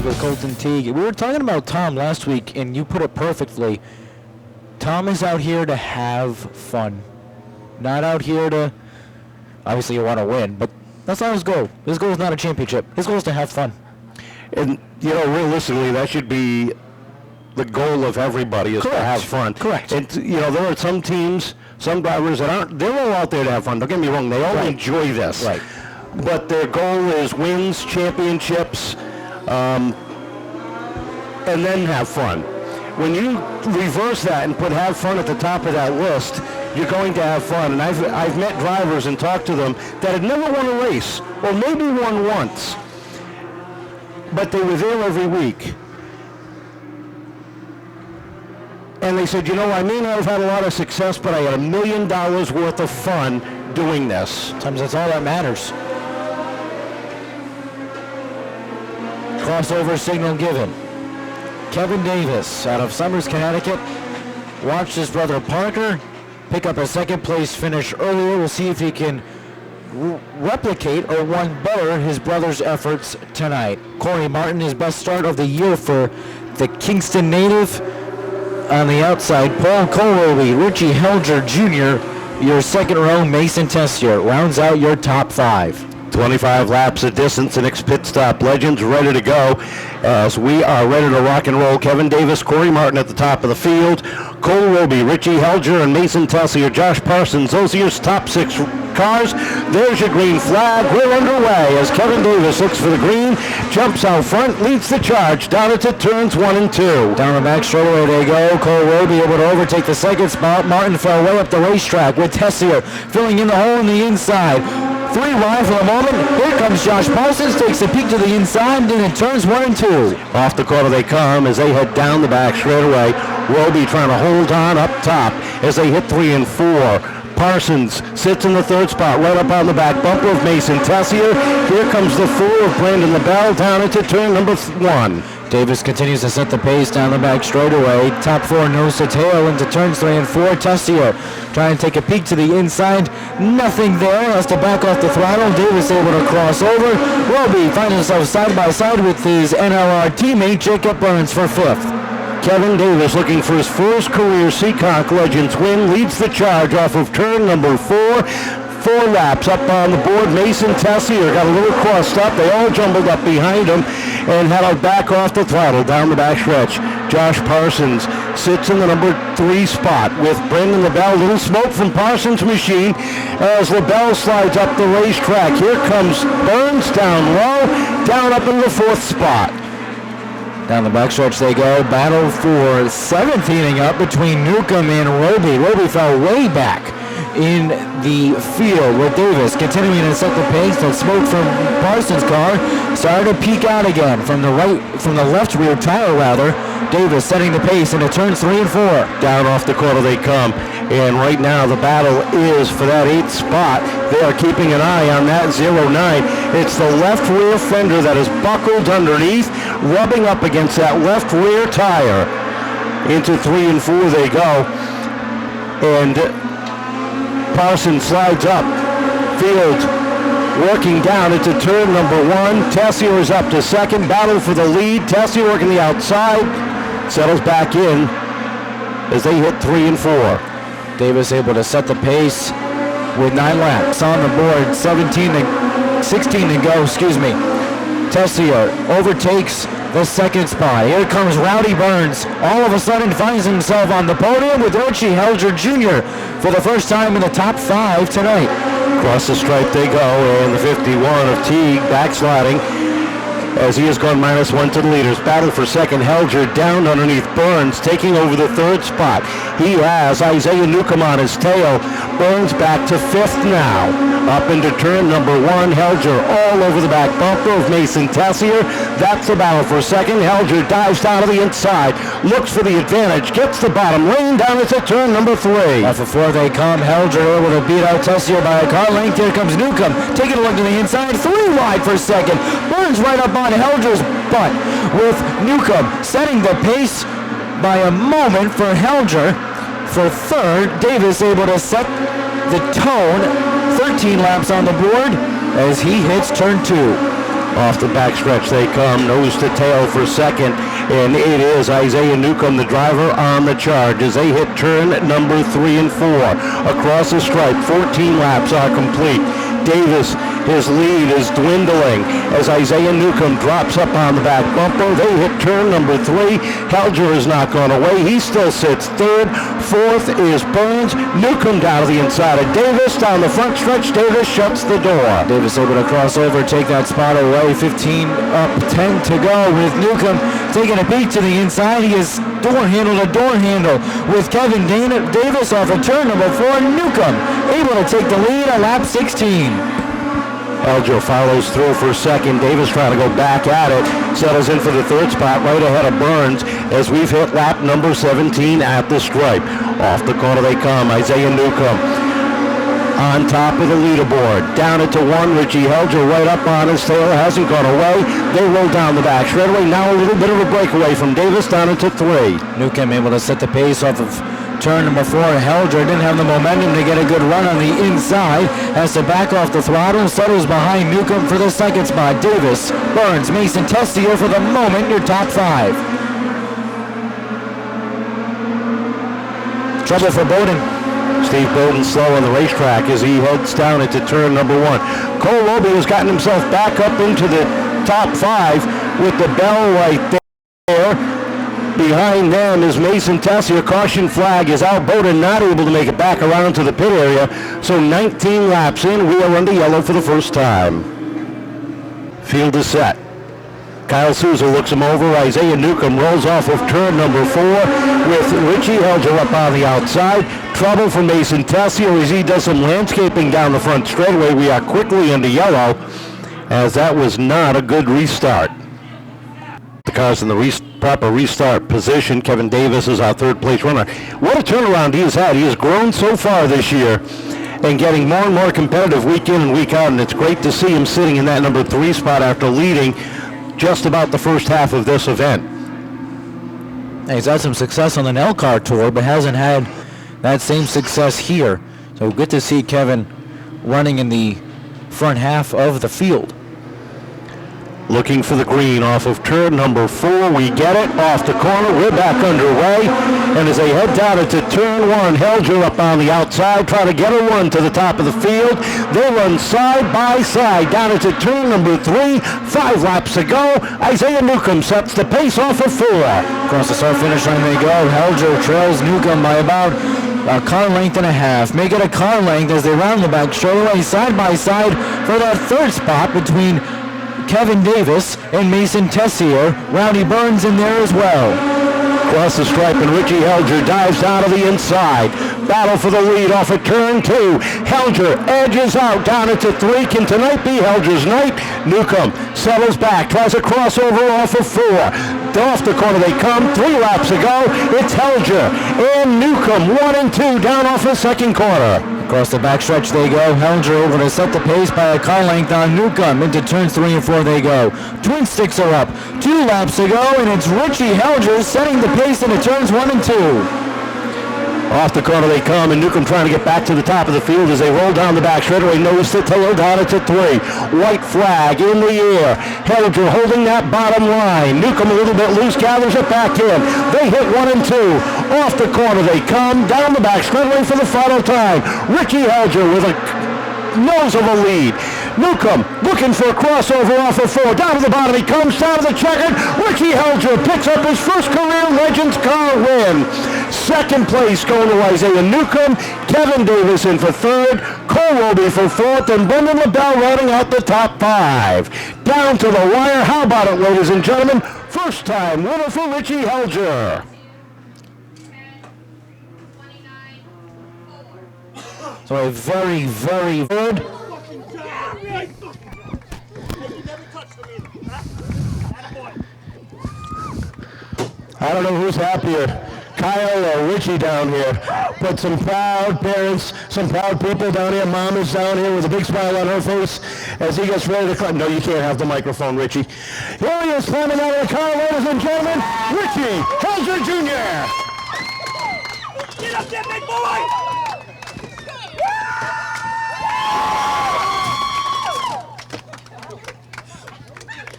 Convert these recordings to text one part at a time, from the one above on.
with Colton Teague. We were talking about Tom last week, and you put it perfectly. Tom is out here to have fun. Not out here to, obviously you want to win, but that's not his goal. His goal is not a championship. His goal is to have fun. And, realistically, that should be the goal of everybody is Correct. To have fun. Correct. And, there are some teams, some drivers that aren't, they're all out there to have fun. Don't get me wrong, they all enjoy this. Right. But their goal is wins, championships, and then have fun. When you reverse that and put have fun at the top of that list, you're going to have fun. And I've met drivers and talked to them that had never won a race, or maybe won once, but they were there every week. And they said, I may not have had a lot of success, but I had $1 million worth of fun doing this. Sometimes that's all that matters. Crossover signal given. Kevin Davis out of Somers, Connecticut, watched his brother Parker pick up a second place finish earlier. We'll see if he can replicate or one better his brother's efforts tonight. Corey Martin, his best start of the year for the Kingston native. On the outside, Paul Colroby, Richie Helger Jr., your second row, Mason Tessier, rounds out your top five. 25 laps of distance, the next pit stop. Legends ready to go as we are ready to rock and roll. Kevin Davis, Corey Martin at the top of the field. Cole Roby, Richie Helger, and Mason Tessier. Josh Parsons, those are your top six cars. There's your green flag. We're underway as Kevin Davis looks for the green, jumps out front, leads the charge down into turns 1 and 2. Down the back straightaway they go. Cole Roby able to overtake the second spot. Martin fell way up the racetrack with Tessier filling in the hole on the inside. 3 wide for the moment. Here comes Josh Parsons, takes a peek to the inside, and then turns 1 and 2. Off the corner they come as they head down the back straightaway. Roby trying to hold on up top as they hit 3 and 4. Parsons sits in the third spot, right up on the back bumper of Mason Tessier. Here comes the 4 of Brendan LaBelle down into turn number 1. Davis continues to set the pace down the back straightaway. Top 4 nose to tail into turns 3 and 4. Tessier trying to take a peek to the inside. Nothing there. Has to back off the throttle. Davis able to cross over. Roby finds himself side by side with his NLR teammate Jacob Burns for 5th. Kevin Davis looking for his first career Seekonk Legends win. Leads the charge off of turn number 4. 4 laps up on the board. Mason Tessier got a little crossed up. They all jumbled up behind him and had to back off the throttle down the back stretch. Josh Parsons sits in the number 3 spot with Brendan LaBelle. Little smoke from Parsons' machine as LaBelle slides up the racetrack. Here comes Burns down low, down up in the 4th spot. Down the backstretch they go. Battle for 7th inning up between Newcomb and Roby. Roby fell way back in the field with Davis continuing to set the pace. The smoke from Parsons' car started to peek out again from the left rear tire rather. Davis setting the pace into turns 3 and 4. Down off the corner they come. And right now the battle is for that 8th spot. They are keeping an eye on that 09. It's the left rear fender that is buckled underneath, rubbing up against that left rear tire. Into 3 and 4 they go. And Parsons slides up. Field working down into turn number 1. Tessier is up to 2nd. Battle for the lead. Tessier working the outside. Settles back in as they hit 3 and 4. Davis able to set the pace with 9 laps on the board. 16 to go, Tessier overtakes the 2nd spot. Here comes Rowdy Burns. All of a sudden finds himself on the podium with Richie Helger Jr. for the first time in the top 5 tonight. Across the stripe they go, and the 51 of Teague backsliding as he has gone -1 to the leaders. Battle for 2nd. Helger down underneath Burns, taking over the 3rd spot. He has Isaiah Newcomb on his tail. Burns back to 5th now. Up into turn number 1. Helger all over the back bumper of Mason Tessier. That's the battle for 2nd. Helger dives down to the inside, looks for the advantage, gets the bottom lane down into turn number 3. Off of 4 they come. Helger able to beat out Tessier by a car length. Here comes Newcomb, taking a look to the inside. 3 wide for 2nd. Burns right up on Helger's butt with Newcomb setting the pace by a moment for Helger. For 3rd, Davis able to set the tone. 13 laps on the board as he hits turn 2. Off the backstretch they come, nose to tail for second, and it is Isaiah Newcomb, the driver, on the charge as they hit turn number 3 and 4. Across the stripe, 14 laps are complete. Davis, his lead is dwindling as Isaiah Newcomb drops up on the back bumper. They hit turn number 3. Helger has not gone away. He still sits third. Fourth is Burns. Newcomb down to the inside of Davis. Down the front stretch, Davis shuts the door. Davis able to cross over, take that spot away. 15 up, 10 to go with Newcomb taking a peek to the inside. He is door handle to door handle with Kevin Davis off of turn number 4. Newcomb able to take the lead at lap 16. Helger follows through for second. Davis trying to go back at it. Settles in for the third spot right ahead of Burns as we've hit lap number 17 at the stripe. Off the corner they come. Isaiah Newcomb on top of the leaderboard. Down it to 1. Richie Helger right up on his tail. Hasn't gone away. They roll down the back straightaway. Now a little bit of a breakaway from Davis down into 3. Newcomb able to set the pace off of turn number 4. Helger didn't have the momentum to get a good run on the inside. Has to back off the throttle. Settles behind Newcomb for the second spot. Davis, Burns, Mason Tessier for the moment, your top 5. Trouble for Bowden. Steve Bowden slow on the racetrack as he heads down into turn number 1. Cole Robie has gotten himself back up into the top 5 with the bell right there. Behind them is Mason Tessier. Caution flag is out. Bowden not able to make it back around to the pit area. So 19 laps in, we are under yellow for the first time. Field is set. Kyle Souza looks him over. Isaiah Newcomb rolls off of turn number 4 with Richie Helger up on the outside. Trouble for Mason Tessier as he does some landscaping down the front straightaway. We are quickly into yellow as that was not a good restart. The car's in the proper restart position. Kevin Davis is our third place runner. What a turnaround he has had. He has grown so far this year and getting more and more competitive week in and week out, and it's great to see him sitting in that number 3 spot after leading just about the first half of this event. He's had some success on the NELCAR Tour, but hasn't had that same success here. So good to see Kevin running in the front half of the field. Looking for the green off of turn number 4. We get it off the corner. We're back underway. And as they head down into turn 1, Helger up on the outside trying to get a run to the top of the field. They run side by side down into turn number 3. 5 laps to go. Isaiah Newcomb sets the pace off of 4. Across the start finish line they go. Helger trails Newcomb by about a car length and a half. Make it a car length as they round the back straightaway side by side for that third spot between Kevin Davis and Mason Tessier. Rowdy Burns in there as well. Across the stripe and Richie Helger dives down to the inside. Battle for the lead off of turn 2. Helger edges out down into 3. Can tonight be Helger's night? Newcomb settles back, tries a crossover off of 4. Off the corner they come. 3 laps ago. It's Helger and Newcomb 1 and 2 down off the second corner. Across the backstretch they go. Helger over to set the pace by a car length on Newcomb. Into turns 3 and 4 they go. Twin sticks are up. 2 laps ago, and it's Richie Helger setting the pace into turns 1 and 2. Off the corner they come, and Newcomb trying to get back to the top of the field as they roll down the back straightaway. Nose to tail down into 3. White flag in the air. Helger holding that bottom line. Newcomb a little bit loose, gathers it back in. They hit 1 and 2. Off the corner they come, down the back straightaway for the final time. Richie Helger with a nose of a lead. Newcomb looking for a crossover off of 4. Down to the bottom he comes, down to the checkered. Richie Helger picks up his first career Legends car win. Second place going to Isaiah Newcomb. Kevin Davis in for 3rd. Cole Robie for 4th. And Brendan LaBelle rounding out the top 5. Down to the wire. How about it, ladies and gentlemen? First time winner for Richie Helger. So a very, very good. I don't know who's happier, Kyle or Richie down here, but some proud parents, some proud people down here. Mom is down here with a big smile on her face as he gets ready to climb. No, you can't have the microphone, Richie. Here he is climbing out of the car, ladies and gentlemen, Richie Helger Jr. Get up there, big boy!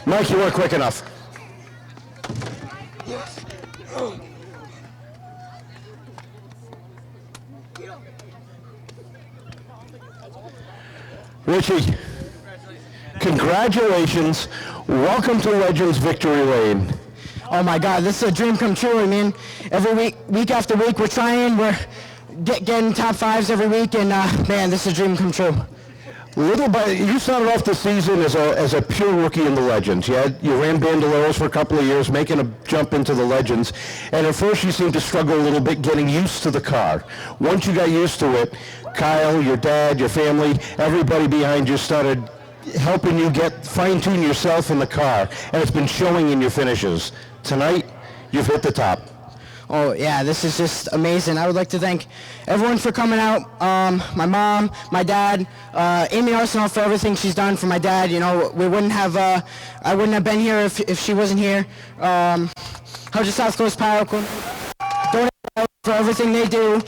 Mike, you weren't quick enough. Richie, congratulations. Welcome to Legends Victory Lane. Oh my God, this is a dream come true. I mean, every week after week, we're trying. We're getting top fives every week, and man, this is a dream come true. You started off the season as a pure rookie in the Legends. You ran Bandoleros for a couple of years, making a jump into the Legends, and at first you seemed to struggle a little bit getting used to the car. Once you got used to it, Kyle, your dad, your family, everybody behind you started helping you fine-tune yourself in the car, and it's been showing in your finishes. Tonight, you've hit the top. Oh yeah, this is just amazing. I would like to thank everyone for coming out. My mom, my dad, Amy Arsenal for everything she's done for my dad. You know, I wouldn't have been here if she wasn't here. Hoja South Coast Power for everything they do.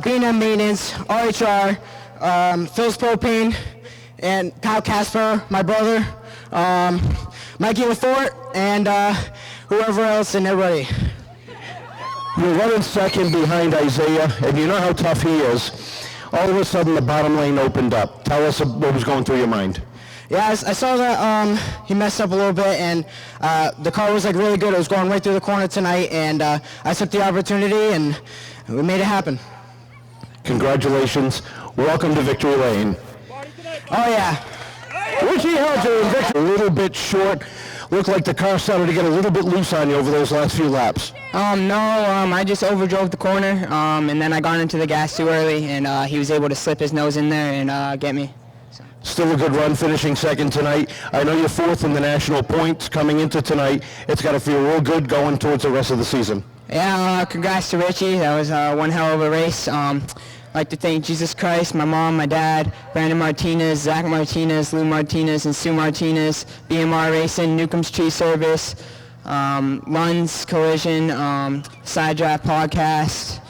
B&M Maintenance, RHR, Phil's Propane, and Kyle Casper, my brother, Mikey LaForte, and whoever else and everybody. You're running second behind Isaiah, and you know how tough he is. All of a sudden, the bottom lane opened up. Tell us what was going through your mind. Yeah, I saw that he messed up a little bit, and the car was like really good. It was going right through the corner tonight, and I took the opportunity, and we made it happen. Congratulations. Welcome to Victory Lane. Oh, yeah. Richie Helger and Victory. A little bit short. Looked like the car started to get a little bit loose on you over those last few laps. No, I just overdrove the corner, and then I got into the gas too early, and he was able to slip his nose in there and get me. So. Still a good run, finishing second tonight. I know you're fourth in the national points coming into tonight. It's got to feel real good going towards the rest of the season. Yeah, congrats to Richie. That was one hell of a race. I'd like to thank Jesus Christ, my mom, my dad, Brandon Martinez, Zach Martinez, Lou Martinez, and Sue Martinez, BMR Racing, Newcomb's Tree Service, Lunds Collision, Side Draft Podcast,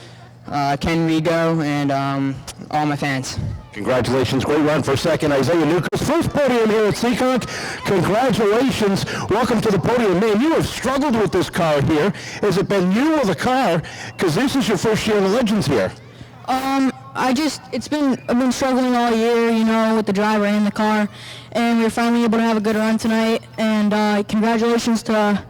Ken Rigo, and all my fans. Congratulations, great run for second. Isaiah Newcomb, first podium here at Seekonk. Congratulations, welcome to the podium. Man, you have struggled with this car here. Has it been you or the car? Because this is your first year in the Legends here. I've been struggling all year, you know, with the driver and the car, and we were finally able to have a good run tonight, and congratulations to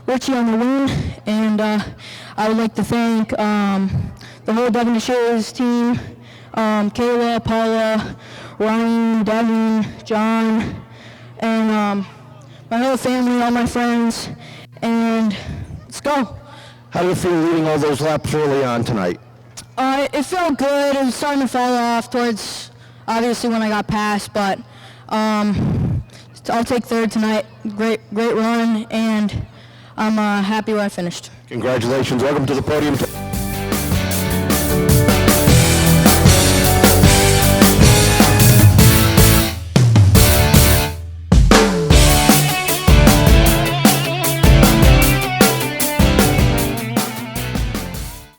Richie on the win, and I would like to thank the whole Devon Shares team, Kayla, Paula, Ryan, Devin, John, and my whole family, all my friends, and let's go. How do you feel leading all those laps early on tonight? It felt good. It was starting to fall off towards, obviously, when I got past, but I'll take third tonight. Great run, and I'm happy where I finished. Congratulations. Welcome to the podium.